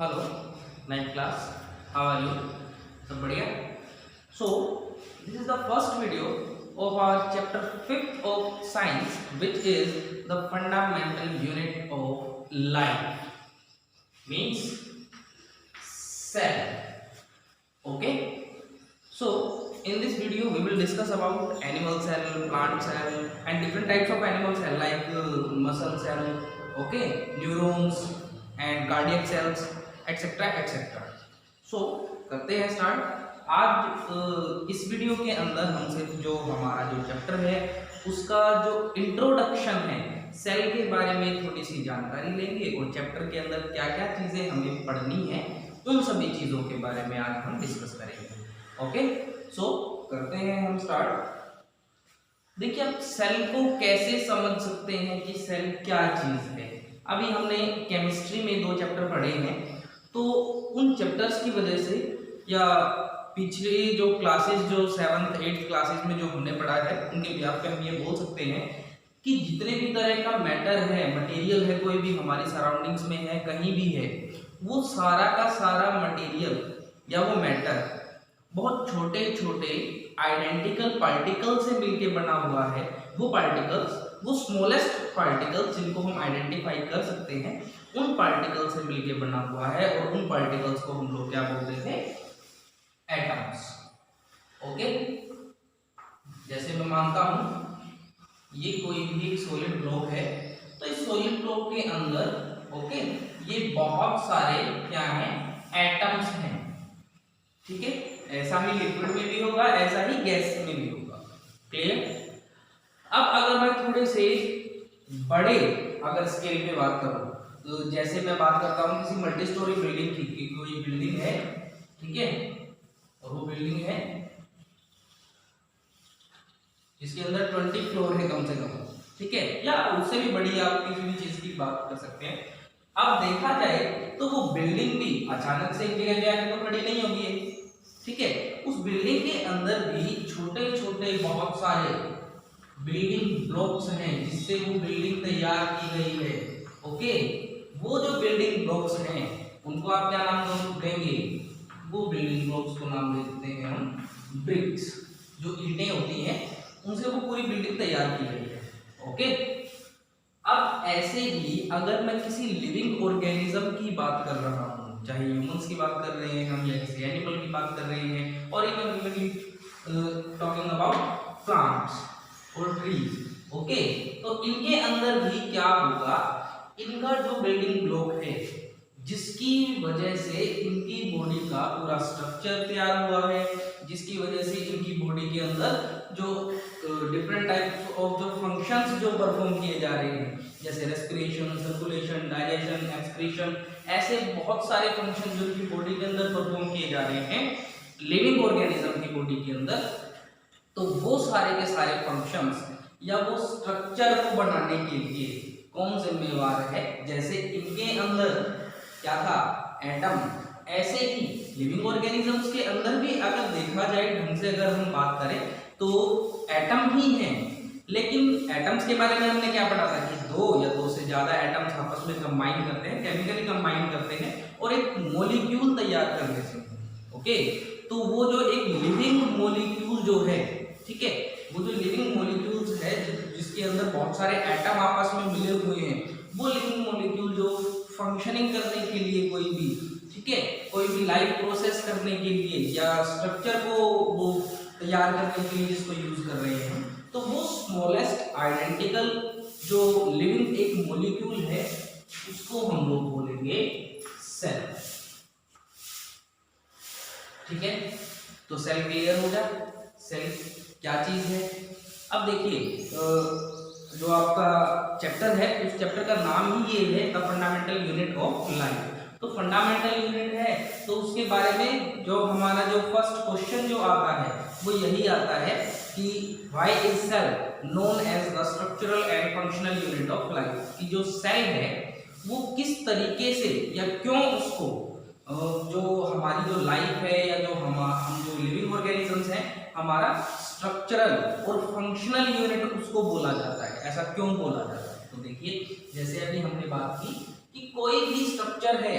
Hello ninth class, how are you? सब बढ़िया। So this is the first video of our chapter 5th of science which is the fundamental unit of life means cell. Okay, so in this video we will discuss about animal cell, plant cell and different types of animal cell like muscle cell, okay, neurons and cardiac cells etc etc। so करते हैं start. आज इस video के अंदर हम सिर्फ जो हमारा जो चैप्टर है उसका जो इंट्रोडक्शन है सेल के बारे में थोड़ी सी जानकारी लेंगे और चैप्टर के अंदर क्या क्या चीज़ें हमें पढ़नी है उन सभी चीज़ों के बारे में आज हम डिस्कस करेंगे। ओके, सो करते हैं हम स्टार्ट। देखिए, आप सेल को कैसे समझ सकते हैं कि सेल क्या चीज़ है। अभी हमने केमिस्ट्री में 2 चैप्टर पढ़े हैं, तो उन चैप्टर्स की वजह से या पिछली जो क्लासेस जो 7th 8th क्लासेस में जो हमने पढ़ा है उनके बिहाफ पे हम ये बोल सकते हैं कि जितने भी तरह का मैटर है, मटेरियल है, कोई भी हमारी सराउंडिंग्स में है, कहीं भी है, वो सारा का सारा मटेरियल या वो मैटर बहुत छोटे छोटे आइडेंटिकल पार्टिकल से मिलके बना हुआ है। वो पार्टिकल्स, वो स्मॉलेस्ट पार्टिकल्स जिनको हम आइडेंटिफाई कर सकते हैं, उन पार्टिकल से मिलके बना हुआ है और उन पार्टिकल्स को हम लोग क्या बोलते हैं? एटम्स। ओके, जैसे मैं मानता हूं ये कोई भी एक सॉलिड ब्लॉक है, तो इस सॉलिड ब्लॉक के अंदर ओके ये बहुत सारे क्या हैं? एटम्स हैं। ठीक है, ऐसा ही लिक्विड में भी होगा, ऐसा ही गैस में भी होगा। क्लियर? अब अगर मैं थोड़े से बड़े अगर स्केल पे बात करूं, तो जैसे मैं बात करता हूं किसी मल्टी स्टोरी बिल्डिंग की, कोई बिल्डिंग है, ठीक है, और वो बिल्डिंग है जिसके अंदर 20 फ्लोर है कम से कम, ठीक है, या उससे भी बड़ी आप किसी भी चीज की बात कर सकते हैं। अब देखा जाए तो वो बिल्डिंग भी अचानक से एक जगह जाके तो खड़ी नहीं होगी, ठीक है। उस बिल्डिंग के अंदर भी छोटे छोटे बहुत सारे बिल्डिंग ब्लॉक्स हैं जिससे वो बिल्डिंग तैयार की गई है। ओके, वो जो बिल्डिंग ब्लॉक्स हैं उनको आप क्या नाम देंगे? वो बिल्डिंग ब्लॉक्स को नाम देते हैं हम ब्रिक्स। जो ईंटें होती हैं उनसे वो पूरी बिल्डिंग तैयार की गई है। ओके, अब ऐसे ही अगर मैं किसी लिविंग ऑर्गेनिज्म की बात कर रहा हूँ, चाहे ह्यूमंस की बात कर रहे हैं हम या किसी एनिमल की बात कर रहे हैं, और इवन टॉकिंग अबाउट प्लांट्स और ट्रीज, ओके, तो इनके अंदर भी क्या होगा? इनका जो बिल्डिंग ब्लॉक है जिसकी वजह से इनकी बॉडी का पूरा स्ट्रक्चर तैयार हुआ है, जिसकी वजह से इनकी बॉडी के अंदर जो डिफरेंट टाइप्स ऑफ जो फंक्शंस जो परफॉर्म किए जा रहे हैं, जैसे रेस्पिरेशन, सर्कुलेशन, डाइजेशन, एक्सक्रीशन, ऐसे बहुत सारे फंक्शन जो इनकी बॉडी के अंदर परफॉर्म किए जा रहे हैं लिविंग ऑर्गेनिज्म की बॉडी के अंदर, तो वो सारे के सारे फंक्शंस या वो स्ट्रक्चर को बनाने के लिए कौन जिम्मेवार है? जैसे इनके अंदर क्या था? एटम। ऐसे ही लिविंग ऑर्गेनिजम्स के अंदर भी अगर देखा जाए ढंग से, अगर हम बात करें तो एटम ही हैं, लेकिन एटम्स के बारे में हमने क्या पढ़ा था कि 2 या 2 से ज्यादा एटम्स आपस में कंबाइन करते हैं, केमिकली कंबाइन करते हैं और एक मॉलिक्यूल तैयार कर लेते हैं। ओके, तो वो जो एक लिविंग मॉलिक्यूल जो है, ठीक है, वो जो लिविंग मॉलिक्यूल्स है जिसके अंदर बहुत सारे एटम आपस में मिले हुए हैं, वो लिविंग मॉलिक्यूल जो फंक्शनिंग करने के लिए कोई भी, ठीक है, कोई भी लाइफ प्रोसेस करने के लिए या स्ट्रक्चर को वो तैयार करने के लिए जिसको यूज कर रहे हैं, तो वो स्मॉलेस्ट आइडेंटिकल जो लिविंग एक मॉलिक्यूल है उसको हम लोग बोलेंगे सेल। ठीक है, तो सेल क्लियर हो गया, सेल क्या चीज है। अब देखिए, जो आपका चैप्टर है उस चैप्टर का नाम ही ये है, the fundamental unit of life. तो फंडामेंटल यूनिट है तो उसके बारे में जो हमारा जो फर्स्ट क्वेश्चन जो आता है वो यही आता है कि why is cell known as the structural and functional unit of life. कि जो सेल है वो किस तरीके से या क्यों उसको जो हमारी जो लाइफ है या जो हम जो लिविंग ऑर्गेनिजम्स हैं, हमारा स्ट्रक्चरल और फंक्शनल यूनिट उसको बोला जाता है, ऐसा क्यों बोला जाता है? तो देखिए, जैसे अभी हमने बात की कि कोई भी स्ट्रक्चर है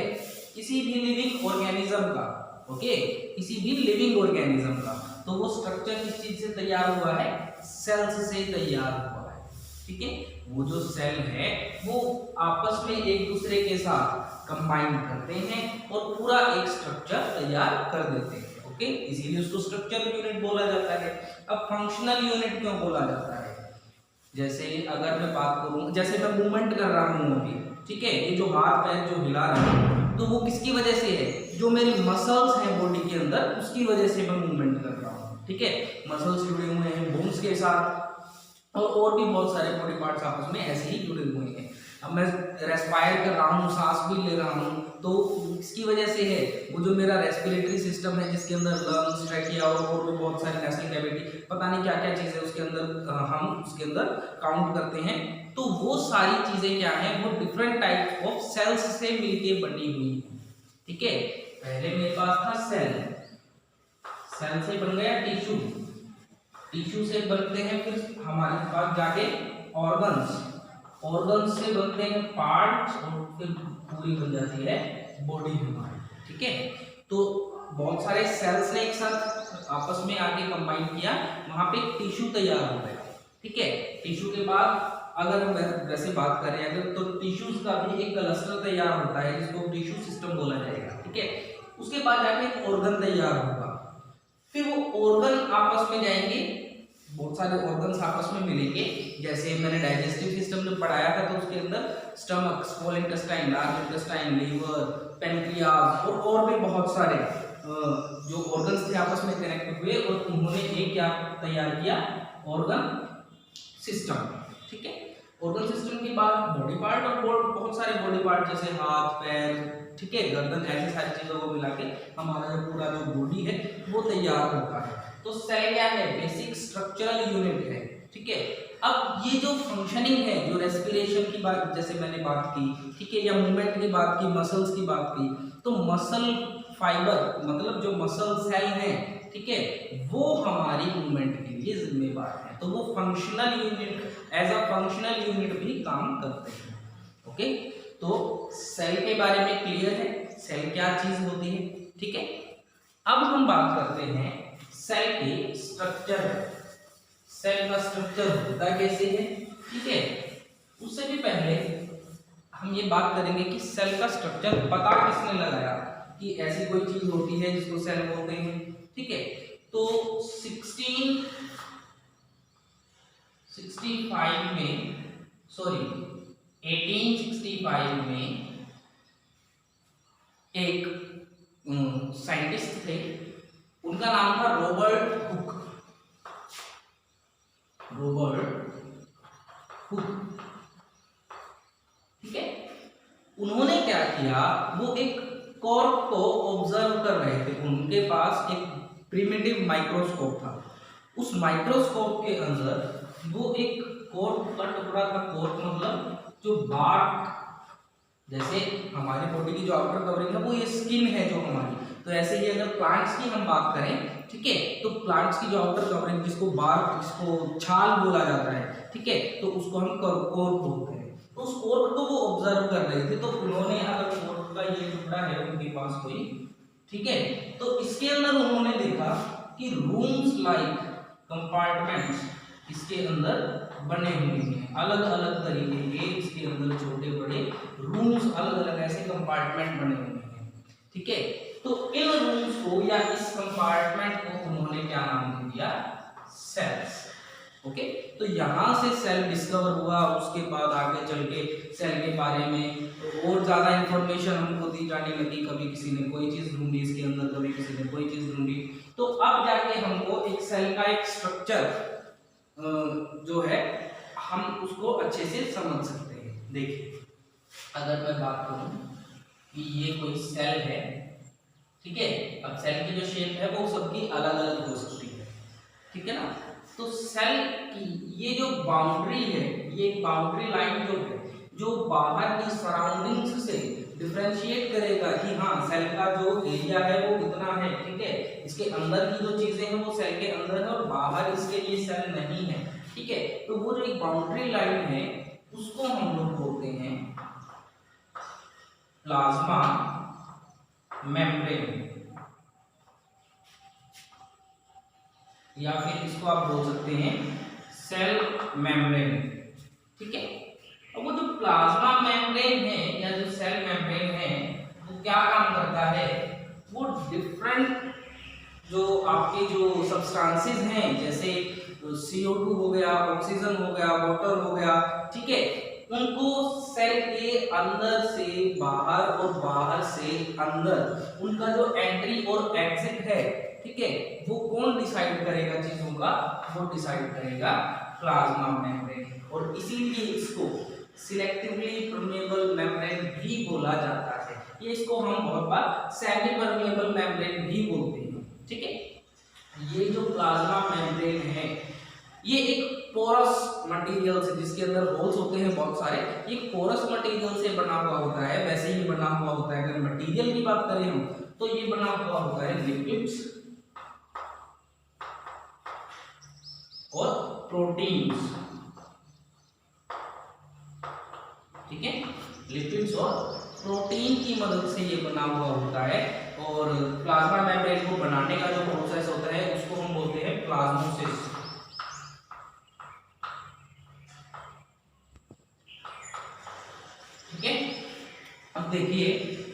किसी भी लिविंग ऑर्गेनिज्म का, ओके, किसी भी लिविंग ऑर्गेनिज्म का, तो वो स्ट्रक्चर किस चीज से तैयार हुआ है? सेल्स से तैयार हुआ है, ठीक है। वो जो सेल है वो आपस में एक दूसरे के साथ कंबाइन करते हैं और पूरा एक स्ट्रक्चर तैयार कर देते हैं, ओके, इसीलिए उसको स्ट्रक्चरल यूनिट बोला जाता है। अब फंक्शनल यूनिट क्यों बोला जाता है? जैसे अगर मैं बात करूं, जैसे मैं मूवमेंट कर रहा हूं अभी, ठीक है, ये जो हाथ पैर जो हिला रहा हूं, तो वो किसकी वजह से है? जो मेरे मसल्स हैं बॉडी के अंदर, उसकी वजह से मैं मूवमेंट कर रहा हूं, ठीक है। मसल्स जुड़े हुए हैं बोन्स के साथ, और भी बहुत सारे बॉडी पार्ट्स आपस में ऐसे ही जुड़े हुए हैं। अब मैं रेस्पायर कर रहा हूँ, सांस भी ले रहा हूँ, तो इसकी वजह से है वो जो मेरा रेस्पिरेटरी सिस्टम है, जिसके अंदर लंग्स, ट्रैकिया और भी बहुत सारी नेशनल कैविटी, पता नहीं क्या क्या चीज़ें उसके अंदर हम उसके अंदर काउंट करते हैं, तो वो सारी चीज़ें क्या हैं? वो डिफरेंट टाइप ऑफ सेल्स से मिलके बनी हुई है, ठीक है। पहले मेरे पास था सेल, सेल से बन गया टिश्यू, टिश्यू से बनते हैं फिर हमारे पास जाके ऑर्गन्स, ऑर्गन्स से बनते हैं पार्ट्स, और फिर पूरी बन जाती है बॉडी हमारी, ठीक है। तो बहुत सारे सेल्स ने एक साथ आपस में आके कंबाइन किया, वहां पे टिश्यू तैयार हो गया, ठीक है। टिश्यू के बाद अगर हम वैसे बात करें अगर, तो टिश्यूज का भी एक क्लस्टर तैयार होता है जिसको टिश्यू सिस्टम बोला जाएगा, ठीक है। उसके बाद जाके एक ऑर्गन तैयार होगा, फिर वो ऑर्गन आपस में जाएंगे, बहुत सारे ऑर्गन्स आपस में मिलेंगे। जैसे मैंने डाइजेस्टिव सिस्टम में पढ़ाया था, तो उसके अंदर stomach, small intestine, large intestine, liver, pancreas और भी बहुत सारे जो ऑर्गन्स थे आपस में कनेक्ट हुए और उन्होंने एक क्या तैयार किया? ऑर्गन सिस्टम, ठीक है। ऑर्गन सिस्टम के बाद बॉडी पार्ट, और बहुत सारे बॉडी पार्ट जैसे हाथ पैर, ठीक है, गर्दन, ऐसी सारी चीजों को मिला के हमारा जो पूरा जो बॉडी है वो तैयार होता है। तो सेल क्या है? बेसिक स्ट्रक्चरल यूनिट है, ठीक है। अब ये जो फंक्शनिंग है, जो रेस्पिरेशन की बात जैसे मैंने बात की, ठीक है, या मूवमेंट की बात की, मसल्स की बात की, तो मसल फाइबर मतलब जो मसल सेल है, ठीक है, वो हमारी मूवमेंट के लिए जिम्मेदार है, तो वो functional unit, as a functional unit भी काम करते हैं, ओके। तो सेल के बारे में क्लियर है, सेल क्या चीज होती है, ठीक है। अब हम बात करते हैं सेल के स्ट्रक्चर, सेल का स्ट्रक्चर होता कैसे है, ठीक है। उससे भी पहले हम ये बात करेंगे कि सेल का स्ट्रक्चर पता किसने लगाया कि ऐसी कोई चीज होती है जिसको सेल बोलते हैं, ठीक है। तो 1865 में एक साइंटिस्ट थे, उनका नाम था रॉबर्ट हुक, ठीक है। उन्होंने क्या किया? वो एक कॉर्क को ऑब्जर्व कर रहे थे, उनके पास एक प्रिमिटिव माइक्रोस्कोप था, उस माइक्रोस्कोप के अंदर वो एक कॉर्क का टुकड़ा था, कॉर्क मतलब जो बार्क, जैसे हमारी बॉडी की जो आउटर कवरिंग है वो ये स्किन है जो हमारी, तो ऐसे ही अगर प्लांट्स की हम बात करें, ठीक है, तो प्लांट्स की जो आउटर कवरिंग जिसको बार्क, जिसको छाल बोला जाता है, ठीक है, तो उसको हम कॉर्क बोलते हैं। तो उस कॉर्क को वो ऑब्जर्व कर रहे थे, तो उन्होंने अगर कॉर्क का ये टुकड़ा है उनके पास कोई, ठीक है, तो इसके अंदर उन्होंने देखा कि रूम्स लाइक कंपार्टमेंट्स इसके अंदर बने हुए हैं, अलग अलग तरीके के इसके अंदर छोटे बड़े रूम्स, अलग अलग ऐसे कंपार्टमेंट बने हुए हैं, ठीक है। तो इन रूम्स को या इस कंपार्टमेंट को उन्होंने क्या नाम दे दिया? Cells, okay. तो यहाँ से सेल डिस्कवर हुआ, उसके बाद आगे चल के सेल के बारे में और ज्यादा इंफॉर्मेशन हमको दी जाने लगी, कभी किसी ने कोई चीज ढूंढी इसके अंदर, कभी किसी ने कोई चीज ढूंढी, तो अब जाके हमको एक सेल का एक स्ट्रक्चर जो है हम उसको अच्छे से समझ सकते हैं। देखिए, अगर मैं बात करूं कि ये कोई सेल है, ठीक है, अब सेल की जो शेप है वो सबकी अलग अलग हो सकती है, ठीक है ना। तो सेल की ये जो बाउंड्री है, ये बाउंड्री लाइन जो है, जो बाहर की सराउंडिंग्स से डिफरेंशिएट करेगा कि हाँ सेल का जो एरिया है वो इतना है, ठीक है, इसके अंदर की जो चीजें हैं वो सेल के अंदर है और बाहर इसके लिए सेल नहीं है, ठीक है। तो वो जो एक बाउंड्री लाइन है उसको हम लोग बोलते हैं प्लाज्मा मेम्ब्रेन, या फिर इसको आप बोल सकते हैं सेल मेम्ब्रेन। ठीक है, अब वो जो प्लाज्मा मेम्ब्रेन है या जो सेल मेम्ब्रेन है वो क्या काम करता है, वो डिफरेंट जो आपके जो सब्सटेंसेस हैं जैसे CO2 हो गया, ऑक्सीजन हो गया, वाटर हो गया, ठीक है, उनको सेल के अंदर से बाहर और बाहर से अंदर उनका जो एंट्री और एग्जिट है, ठीक है, वो कौन डिसाइड करेगा चीजों का, वो डिसाइड करेगा प्लाज्मा मेम्ब्रेन। और इसीलिए इसको सिलेक्टिवली परमेबल मेम्ब्रेन भी बोला जाता है। ये इसको हम बहुत बार सेमी परमेबल मेम्ब्रेन भी बोलते हैं। ठीक है, ये जो प्लाज्मा मेम्ब्रेन है ये एक पोरस मटेरियल से, जिसके अंदर होल्स होते हैं बहुत सारे, ये पोरस मटेरियल से बना हुआ होता है। वैसे ही बना हुआ होता है, अगर मटेरियल की बात करें हम तो ये बना हुआ होता है लिपिड्स और प्रोटीन्स। ठीक है, लिपिड्स और प्रोटीन की मदद से ये बना हुआ होता है। और प्लाज्मा मेम्ब्रेन को बनाने का जो प्रोसेस होता है उसको हम बोलते हैं प्लाज्मोसिस। ठीक है, अब देखिए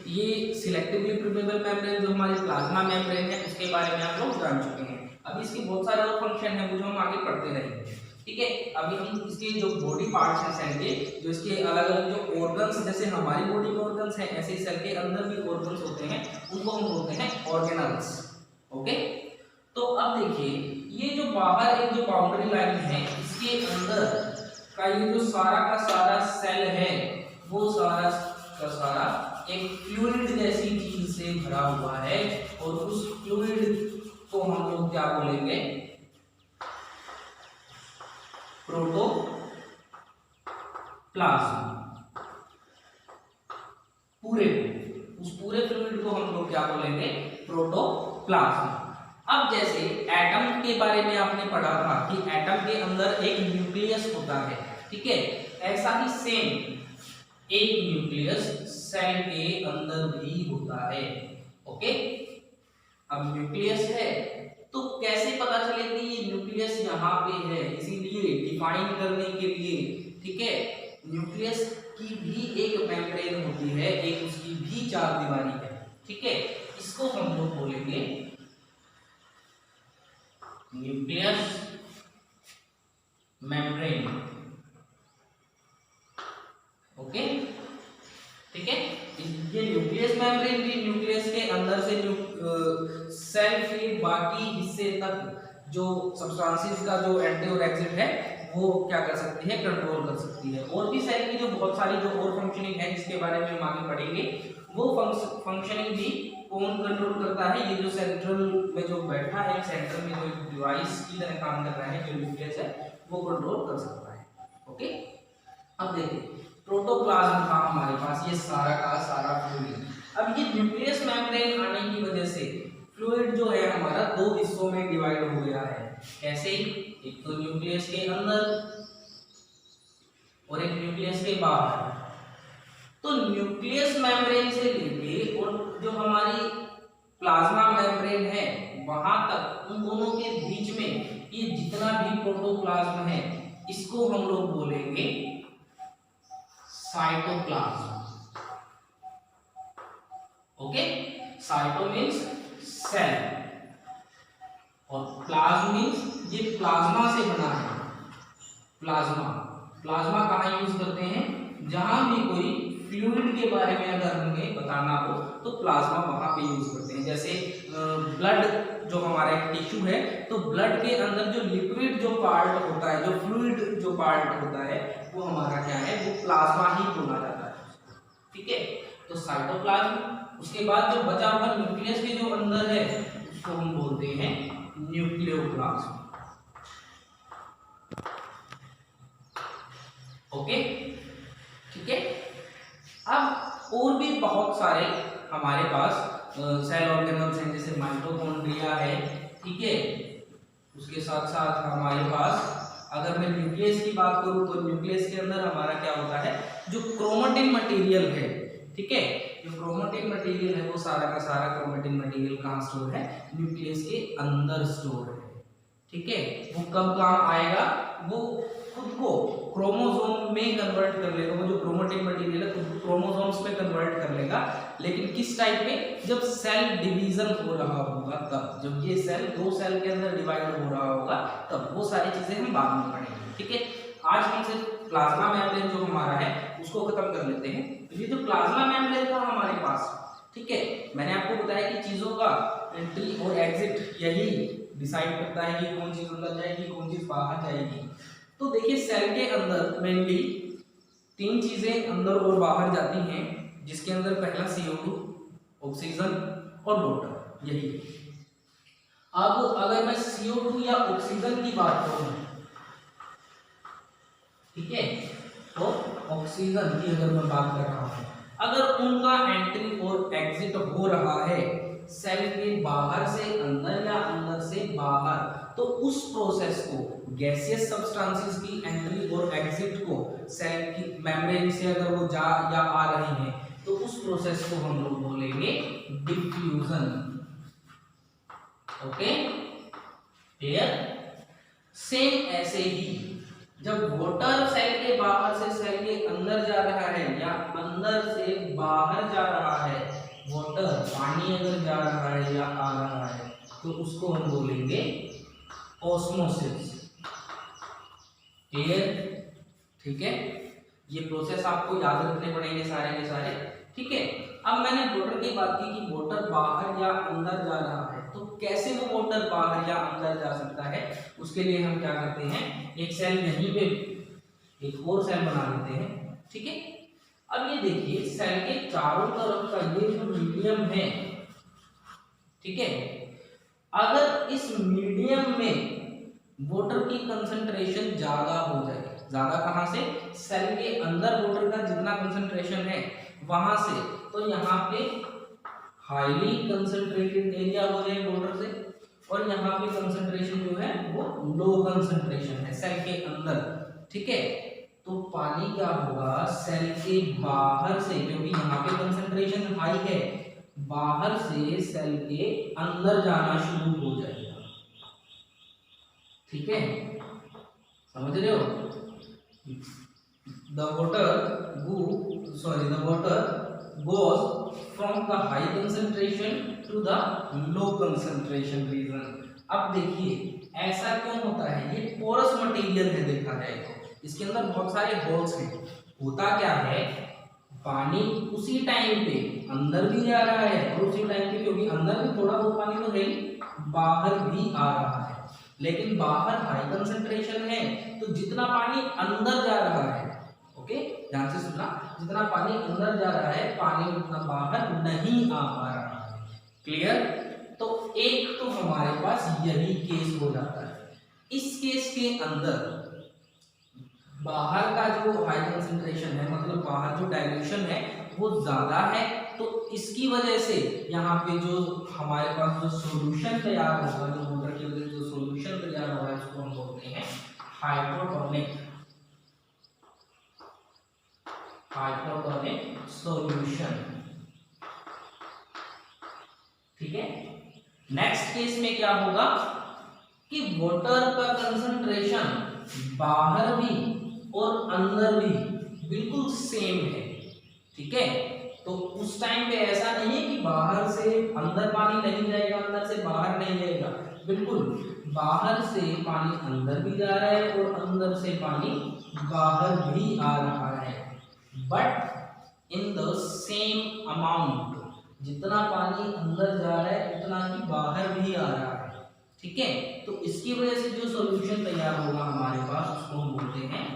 ये सिलेक्टिवली परमेबल मेम्ब्रेन जो हमारी प्लाज्मा मेम्ब्रेन है उसके बारे में आप लोग जान चुके हैं। अब इसके बहुत सारे और फंक्शन हैं जो हम आगे पढ़ते रहेंगे। ठीक है, अभी हम इसके जो बॉडी पार्ट्स हैं सेल के, जो इसके अलग अलग जो ऑर्गन्स, जैसे हमारी बॉडी में ऑर्गन्स हैं ऐसे ही सेल के अंदर भी ऑर्गन्स होते हैं, उनको हम बोलते हैं ऑर्गेनल्स। ओके, तो अब देखिए ये जो बाहर एक जो बाउंड्री लाइन है इसके अंदर का ये जो सारा का सारा सेल है वो सारा का सारा एक फ्लूइड जैसी चीज से भरा हुआ है। और उस फ्लूइड को हम लोग क्या बोलेंगे, प्रोटोप्लाज्म। उस पूरे फ्लूइड को हम लोग क्या बोलेंगे, प्रोटोप्लाज्म। अब जैसे एटम के बारे में आपने पढ़ा था कि एटम के अंदर एक न्यूक्लियस होता है। ठीक है, ऐसा ही सेम एक न्यूक्लियस सेल के अंदर भी होता है। ओके, अब न्यूक्लियस है तो कैसे पता चले कि ये न्यूक्लियस यहाँ पे है, इसीलिए डिफाइन करने के लिए, ठीक है, न्यूक्लियस की भी एक मेम्ब्रेन होती है, एक उसकी भी चार दीवारी है। ठीक है, इसको हम लोग बोलेंगे न्यूक्लियस मेम्ब्रेन। ओके, ठीक है, ये न्यूक्लियस मेम्ब्रेन भी न्यूक्लियस के अंदर से सेल के बाकी हिस्से तक जो सब्सटेंसेस का जो एंट्री और एग्जिट है वो क्या कर सकती है, कंट्रोल कर सकती है। और भी सेल की जो बहुत सारी जो और फंक्शनिंग है जिसके बारे में हम आगे पढ़ेंगे, वो फंक्शनिंग भी कौन कंट्रोल करता है, ये जो सेंट्रल में जो बैठा है, सेंटर में जो डिवाइस की तरह काम कर रहा है जो न्यूक्लियस है वो कंट्रोल कर सकता है। ओके, अब देखिए प्रोटोप्लाज्म था हमारे पास, ये सारा का सारा फ्लूइड। अब ये न्यूक्लियस मेम्ब्रेन आने की वजह से फ्लूइड जो है हमारा दो हिस्सों में डिवाइड हो गया है। कैसे, एक तो न्यूक्लियस के अंदर और एक न्यूक्लियस के बाहर। तो न्यूक्लियस मेम्ब्रेन से लेके और जो हमारी प्लाज्मा मेम्ब्रेन है वहां तक, उन दोनों के बीच में ये जितना भी प्रोटोप्लाज्म है इसको हम लोग बोलेंगे cytoplasm. Okay, cyto means cell और प्लाज्म मीन्स ये प्लाज्मा से बना है। प्लाज्मा, प्लाज्मा कहाँ यूज करते हैं, जहां भी कोई फ्लूइड के बारे में अगर हमें बताना हो तो प्लाज्मा वहां पे यूज करते हैं। जैसे ब्लड जो हमारा एक टिश्यू है, तो ब्लड के अंदर जो लिक्विड जो पार्ट होता है, जो फ्लूइड जो पार्ट होता है वो हमारा क्या है, वो प्लाज्मा ही बोला जाता है। ठीक है, तो साइटोप्लाज्म। उसके बाद जो बचा हुआ न्यूक्लियस के जो अंदर है उसको हम बोलते हैं न्यूक्लियोप्लाज्म। ओके, ठीक है, अब और भी बहुत सारे हमारे पास सेल ऑर्गेनल्स हैं, जैसे माइटोकॉन्ड्रिया है। ठीक है, उसके साथ साथ हमारे पास अगर मैं न्यूक्लियस की बात करूं तो न्यूक्लियस के अंदर हमारा क्या होता है, जो क्रोमेटिन मटेरियल है ठीक है। जो क्रोमेटिन मटेरियल है वो सारा का सारा क्रोमेटिन मटेरियल कहाँ स्टोर है, न्यूक्लियस के अंदर स्टोर है, ठीक है। वो कब काम आएगा, वो खुद को क्रोमोसोम में कन्वर्ट कर लेगा, वो जो क्रोमेटिन मटेरियल है खुद को क्रोमोसोम्स में कन्वर्ट कर लेगा, लेकिन किस टाइप में, जब सेल डिवीजन हो रहा होगा तब, जब ये सेल दो सेल के अंदर डिवाइड हो रहा होगा तब, वो सारी चीजें हम बाद में पढ़ेंगे, ठीक है। आज हम सिर्फ प्लाज्मा मेम्ब्रेन जो हमारा है उसको खत्म कर लेते हैं। तो ये जो प्लाज्मा मेम्ब्रेन था हमारे पास, ठीक है, मैंने आपको बताया कि चीजों का एंट्री और एग्जिट यही डिसाइड करता है कि कौन चीज अंदर जाएगी कौन चीज बाहर जाएगी। तो देखिए सेल के अंदर मेनली तीन चीजें अंदर और बाहर जाती हैं, जिसके अंदर पहला CO2, ऑक्सीजन और वाटर, यही। अब अगर मैं CO2 या ऑक्सीजन की बात करूं, ठीक है, तो ऑक्सीजन की अगर मैं बात कर रहा हूं, अगर उनका एंट्री और एग्जिट हो रहा है सेल के बाहर से अंदर या अंदर से बाहर, तो उस प्रोसेस को, गैसियस सब्सटेंसेस की एंट्री और एग्जिट को सेल की मेम्ब्रेन से अगर वो जा या आ रही हैं, तो उस प्रोसेस को हम लोग बोलेंगे डिफ्यूजन। Okay, clear. सेम ऐसे ही जब वाटर सेल के बाहर से सेल के अंदर जा रहा है या अंदर से बाहर जा रहा है, वाटर पानी अगर जा रहा है या आ रहा है, तो उसको हम बोलेंगे ऑस्मोसिस। क्लियर, ठीक है। ये प्रोसेस आपको याद रखने पड़ेंगे सारे के सारे, ठीक है। अब मैंने वाटर की बात की कि वाटर बाहर या अंदर जा रहा है, तो कैसे वो वाटर बाहर या अंदर जा सकता है, उसके लिए हम क्या करते हैं, एक सेल यहीं पे एक और सेल बना लेते हैं, ठीक है। अब ये देखिए सेल के चारों तरफ का ये जो मीडियम है, ठीक है, अगर इस मीडियम में वाटर की कंसंट्रेशन ज्यादा हो जाए, ज्यादा कहां से, सेल के अंदर वाटर का जितना कंसंट्रेशन है वहां से, तो यहाँ पे हाईली कंसंट्रेटेड एरिया हो जाए वाटर से, और यहाँ पे कंसंट्रेशन जो है वो लो कंसंट्रेशन है सेल के अंदर, ठीक है। तो पानी क्या होगा, सेल के बाहर से, क्योंकि यहाँ पे कंसंट्रेशन हाई है, बाहर से सेल के अंदर जाना शुरू हो जाएगा, ठीक है, समझ रहे हो। The water goes from the high concentration to the low concentration region। अब देखिए ऐसा क्यों होता है, ये पोरस मटेरियल है, देखा जाए तो इसके अंदर बहुत सारे होल्स हैं। होता क्या है, पानी उसी टाइम पे अंदर भी जा रहा है और उसी टाइम पे, क्योंकि अंदर भी थोड़ा बहुत पानी तो है, बाहर भी आ रहा है, लेकिन बाहर हाई कंसंट्रेशन है, तो जितना पानी अंदर जा रहा है, ओके, ध्यान से सुनना, जितना पानी अंदर जा रहा है पानी उतना बाहर नहीं आ पा रहा है। क्लियर। तो एक तो हमारे पास यही केस हो जाता है। इस केस के अंदर बाहर का जो हाई कंसंट्रेशन है, मतलब बाहर जो डाइल्यूशन है वो ज्यादा है, तो इसकी वजह से यहाँ पे जो हमारे पास जो सॉल्यूशन तैयार होगा, जो वाटर की वजह से जो सॉल्यूशन तैयार होगा, इसको हम बोलते हैं हाइपोटोनिक सॉल्यूशन, ठीक है। नेक्स्ट केस में क्या होगा कि वाटर का कंसंट्रेशन बाहर भी और अंदर भी बिल्कुल सेम है, ठीक है। तो उस टाइम पे ऐसा नहीं है कि बाहर से अंदर पानी नहीं जाएगा, अंदर से बाहर नहीं जाएगा, बिल्कुल बाहर से पानी अंदर भी जा रहा है और अंदर से पानी बाहर भी आ रहा है, but in the same amount. जितना पानी अंदर जा रहा है उतना ही बाहर भी आ रहा है, ठीक है। तो इसकी वजह से जो सॉल्यूशन तैयार होगा हमारे पास, उसको हम बोलते हैं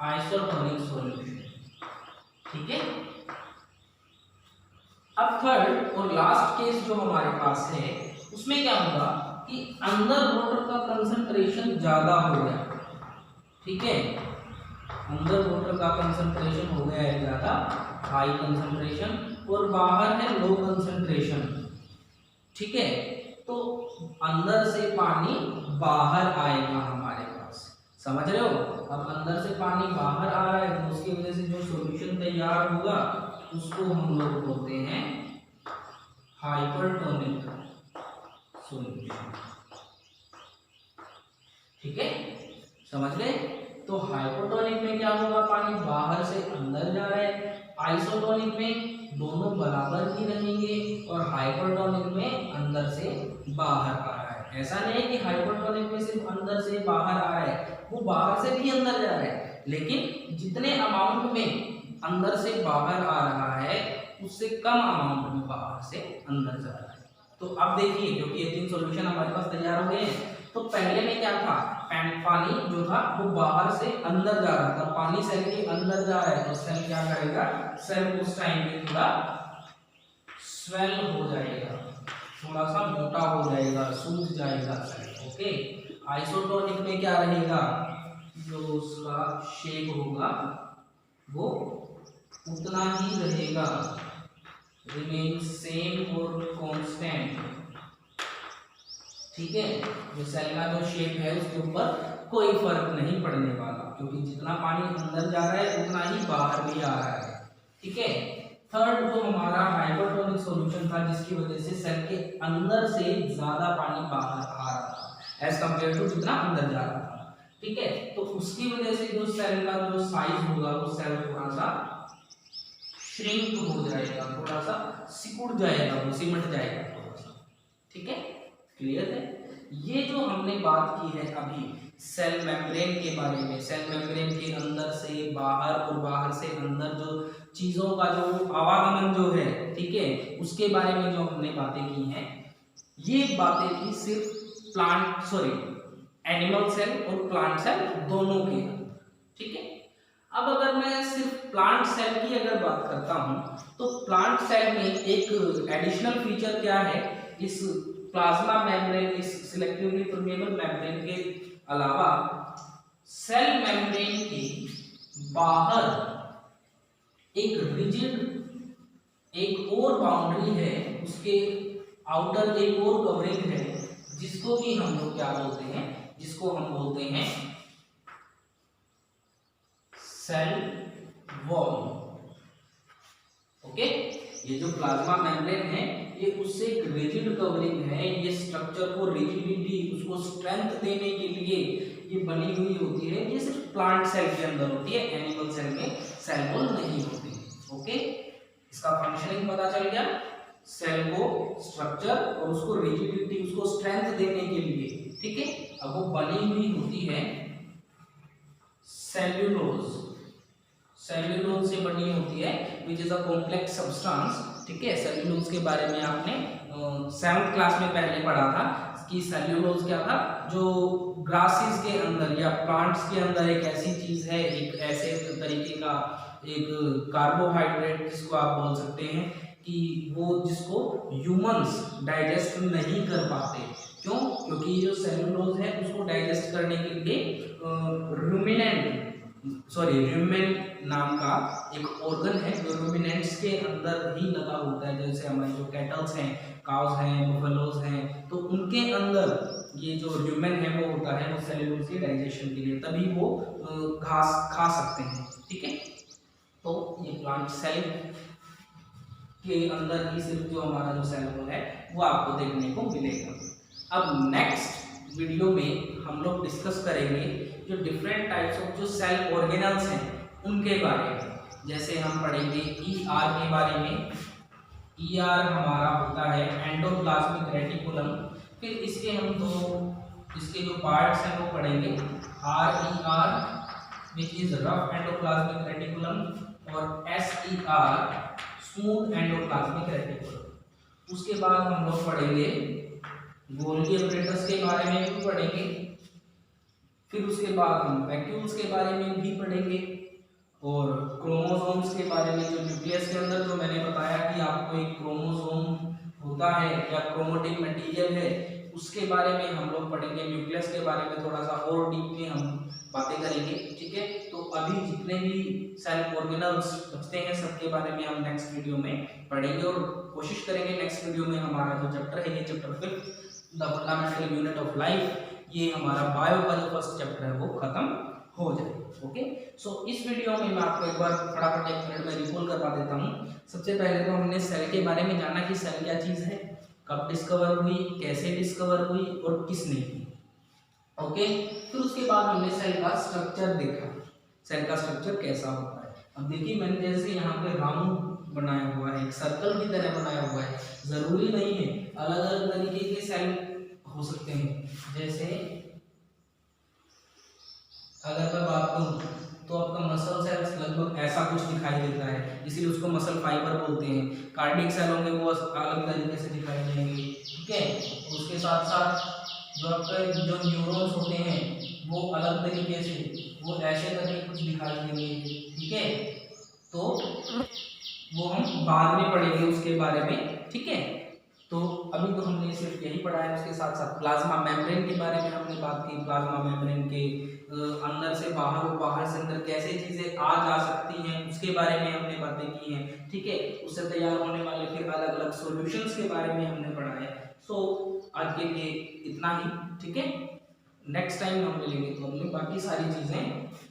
आइसोटोनिक सॉल्यूशन, ठीक है। अब थर्ड और लास्ट केस जो हमारे पास है, उसमें क्या होगा कि अंदर वाटर का कंसंट्रेशन ज्यादा हो गया, ठीक है, अंदर वाटर का कंसंट्रेशन हो गया है ज्यादा, हाई कंसंट्रेशन, और बाहर है लो कंसंट्रेशन, ठीक है। तो अंदर से पानी बाहर आएगा हमारे पास, समझ रहे हो? अब अंदर से पानी बाहर आ रहा है तो उसकी वजह से जो सॉल्यूशन तैयार होगा उसको हम लोग बोलते हैं हाइपरटोनिक सॉल्यूशन। ठीक है, समझ गए? तो हाइपोटोनिक में क्या होगा, पानी बाहर से अंदर जा रहा है, आइसोटोनिक में दोनों बराबर ही रहेंगे और हाइपरटोनिक में अंदर से बाहर आ रहा है। ऐसा नहीं है कि हाइपरटोनिक में सिर्फ अंदर से बाहर आ रहा है, वो बाहर से भी अंदर जा रहा है, लेकिन जितने अमाउंट में अंदर से बाहर आ रहा है उससे कम अमाउंट में बाहर से अंदर जा रहा है। तो अब देखिए, क्योंकि ये तीन सॉल्यूशन हमारे पास तैयार हो गए हैं, तो पहले में क्या था, पानी जो था वो बाहर से अंदर जा रहा था, पानी सेल के अंदर जा रहा है तो सेल क्या करेगा, सेल उस टाइम पे थोड़ा स्वेल हो जाएगा, थोड़ा सा मोटा हो जाएगा, सूज जाएगा सेल। ओके, आइसोटोनिक में क्या रहेगा, जो उसका शेप होगा वो उतना ही रहेगा, रिमेन सेम और कांस्टेंट। ठीक है, जो सेल का जो शेप है उसके ऊपर कोई फर्क नहीं पड़ने वाला, क्योंकि जितना पानी अंदर जा रहा है उतना ही बाहर भी आ रहा है। ठीक है, थर्ड जो हमारा हाइपरटोनिक सॉल्यूशन था, जिसकी वजह से सेल के अंदर से ज्यादा पानी बाहर आ रहा था एज कंपेयर टू जितना अंदर जा रहा था। ठीक है, तो उसकी वजह से जो सेल का जो साइज होगा वो सेल थोड़ा सा श्रिंक हो जाएगा, थोड़ा सा सिकुड़ जाएगा, वो सिमट जाएगा थोड़ा सा। ठीक है, क्लियर है? ये जो हमने बात की है अभी सेल मेम्ब्रेन के बारे में, सेल मेम्ब्रेन के अंदर से बाहर और बाहर से अंदर जो चीजों का जो आवागमन जो है, ठीक है, उसके बारे में जो हमने बातें की हैं, ये बातें थी सिर्फ एनिमल सेल और प्लांट सेल दोनों के। ठीक है, अब अगर मैं सिर्फ प्लांट सेल की अगर बात करता हूं, तो प्लांट सेल में एक एडिशनल फीचर क्या है, इस प्लाज्मा मेम्ब्रेन, इस सिलेक्टिवली परमेबल मेम्ब्रेन के अलावा सेल मेम्ब्रेन के बाहर एक रिजिड एक और बाउंड्री है, उसके आउटर एक और कवरिंग है, जिसको कि हम लोग क्या बोलते हैं, जिसको हम बोलते हैं सेल वॉल। ओके, ये जो प्लाज्मा मेम्ब्रेन है ये उससे एक रिजिड कवरिंग है, ये स्ट्रक्चर को रिजिडिटी, उसको स्ट्रेंथ देने के लिए ये बनी हुई होती है। ये सिर्फ प्लांट सेल के अंदर होती है, एनिमल सेल में सेल वॉल नहीं होती। ओके, इसका फंक्शनिंग पता चल गया, सेल को स्ट्रक्चर और उसको रिजिडिटी, उसको स्ट्रेंथ देने के लिए। ठीक है, अब वो बनी हुई होती है सेल्यूलोज, सेल्यूलोज से बनी होती है, which is a complex substance. ठीक है, सेल्यूलोज के बारे में आपने 7th क्लास में पहले पढ़ा था कि सेल्यूलोज क्या था, जो ग्रासेस के अंदर या प्लांट्स के अंदर एक ऐसी चीज है, एक ऐसे तरीके का एक कार्बोहाइड्रेट जिसको आप बोल सकते हैं कि वो जिसको ह्यूमंस डाइजेस्ट नहीं कर पाते। क्यों? क्योंकि जो सेल्यूलोज है उसको डाइजेस्ट करने के लिए र्यूमेन नाम का एक ऑर्गन है जो रूमिनेंट्स के अंदर ही लगा होता है। जैसे हमारे जो कैटल्स हैं, काउस हैं, बफेलोज हैं, तो उनके अंदर ये जो र्यूमेन है वो होता है, वो सेल्यूलोज के डाइजेशन के लिए, तभी वो घास खा सकते हैं। ठीक है, तो ये प्लांट सेल के अंदर ही सिर्फ जो हमारा जो सेल वॉल है वो आपको देखने को मिलेगा। अब नेक्स्ट वीडियो में हम लोग डिस्कस करेंगे जो डिफरेंट टाइप्स ऑफ जो सेल ऑर्गेनल्स हैं उनके बारे में। जैसे हम पढ़ेंगे ईआर के बारे में। ईआर हमारा होता है एंडोप्लाज्मिक रेटिकुलम। फिर इसके हम इसके जो पार्ट्स हैं वो पढ़ेंगे, RER which is rough endoplasmic reticulum और एसईआर स्मूथ एंडोप्लाज्मिक रेटिकुलम। उसके बाद हम लोग पढ़ेंगे गोल्गी अपरेटस के बारे में भी पढ़ेंगे। फिर उसके बाद हम वैक्यूल्स के बारे में भी पढ़ेंगे और क्रोमोसोम्स के बारे में। जो न्यूक्लियस के अंदर जो मैंने बताया कि आपको एक क्रोमोसोम होता है या क्रोमेटिक मटेरियल है, उसके बारे में हम लोग पढ़ेंगे। न्यूक्लियस के बारे में थोड़ा सा और डीप में हम बातें करेंगे। ठीक है, तो अभी जितने भी सेल ऑर्गेनल्स बचते हैं सबके बारे में हम नेक्स्ट वीडियो में पढ़ेंगे और कोशिश करेंगे नेक्स्ट वीडियो में हमारा जो चैप्टर है, ये chapter 5 the fundamental unit of life, ये हमारा बायो का जो फर्स्ट चैप्टर है वो खत्म हो जाए। ओके, सो इस वीडियो में मैं आपको एक बार फटाफट 1 मिनट में रिकॉल करवा देता हूँ। सबसे पहले तो हमने सेल के बारे में जाना कि सेल क्या चीज़ है, कब डिस्कवर हुई, कैसे डिस्कवर हुई और किसने की। ओके, फिर उसके बाद हमने सेल का स्ट्रक्चर देखा, सेल का स्ट्रक्चर कैसा होता है। अब देखिए मैंने जैसे यहाँ पे राउंड बनाया हुआ है, एक सर्कल की तरह बनाया हुआ है, जरूरी नहीं है, अलग अलग तरीके के सेल हो सकते हैं। जैसे अगर मैं बात करूँ तो आपका मसल सेल्स लगभग ऐसा कुछ दिखाई देता है, इसीलिए उसको मसल फाइबर बोलते हैं। कार्डियक सेल होंगे वो अलग तरीके से दिखाई देंगे। ठीक है, उसके साथ साथ जो आपके जो न्यूरॉन्स होते हैं वो अलग तरीके से, वो ऐसे करके कुछ दिखाई देंगे। ठीक है, तो वो हम बाद में पढ़ेंगे उसके बारे में। ठीक है, तो अभी तो हमने सिर्फ यही पढ़ा है। उसके साथ साथ प्लाज्मा मेम्ब्रेन के बारे में हमने बात की, प्लाज्मा मेम्ब्रेन के अंदर से बाहर और बाहर से अंदर कैसे चीजें आ जा सकती हैं उसके बारे में हमने बातें की हैं। ठीक है, उससे तैयार होने वाले फिर अलग अलग सॉल्यूशंस के बारे में हमने पढ़ा है। सो आज के लिए इतना ही। ठीक है, नेक्स्ट टाइम हम मिलेंगे तो हमने बाकी सारी चीजें,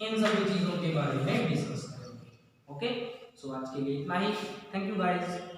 इन सभी चीजों के बारे में डिस्कस करेंगे। ओके, सो आज के लिए इतना ही। Thank you guys.